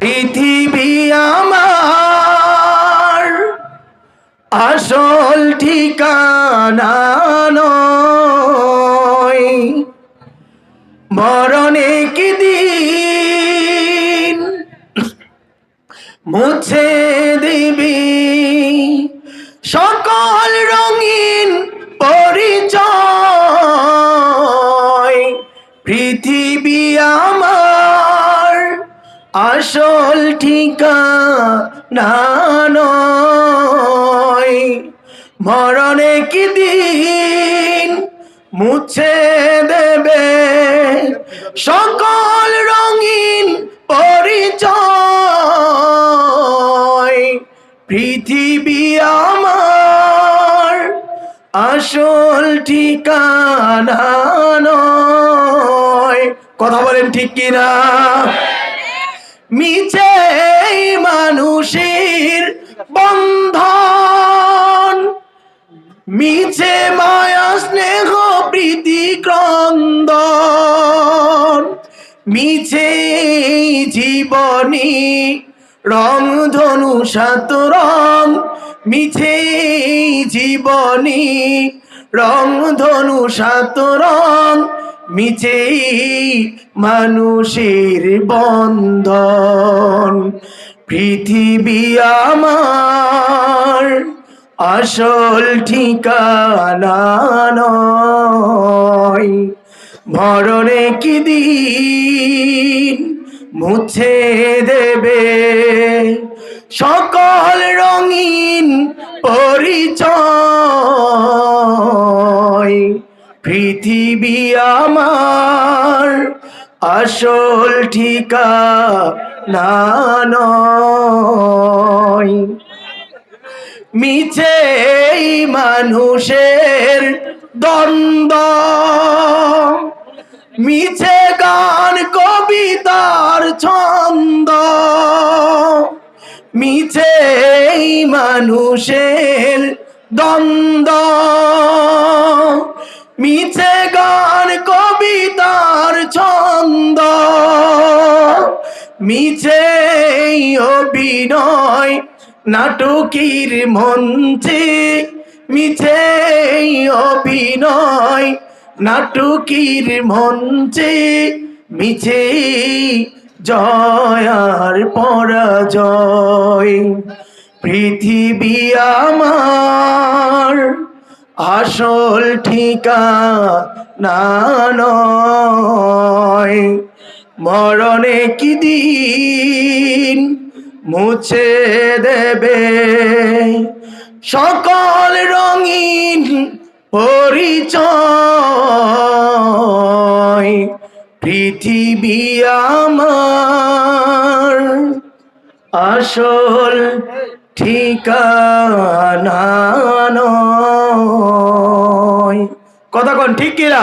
পৃথিবী আমার আসল ঠিকানা নয়, মরণে কি দিন মুছে দিবি সকল রঙিন পরিচয়। পৃথিবী আমার আসল ঠিকানা নয়, মরণে কি দিন মুছে দেবে সকল রঙিন পরিচয়। পৃথিবী আমার আসল ঠিকানা নয়। কথা বলেন ঠিক কিনা? মিছে মানুষের বন্ধন, মিছে মায়া স্নেহ প্রীতি ক্রন্দন, মিছে জীবনী রং ধনু সাত রং, মিছে জীবনী রং ধনু সাত রং, মিছে মানুষের বন্ধন। পৃথিবী আমার আসল ঠিকানা নয়, মরণে কি দিন মুছে দেবে সকল রঙিন পরিচয়। পৃথিবী আমার আসল ঠিকানা নয়। মিছে মানুষের দ্বন্দ্ব, মিছে গান কবিতার ছন্দ, মিছে মানুষের দ্বন্দ্ব, মিছে গান কবিতার ছন্দ, মিছে অভিনয় নাটকের মঞ্চে, মিছে অভিনয় নাটকের মঞ্চে, মিছে জয় আর পরাজয়। পৃথিবী আমার আসল ঠিকানা নয়, মরণে কি দিন মুছে দেবে সকল রঙিন পরিচয়। পৃথিবী আমার আসল ঠিকানা নয়। কথা কোন ঠিক কিনা?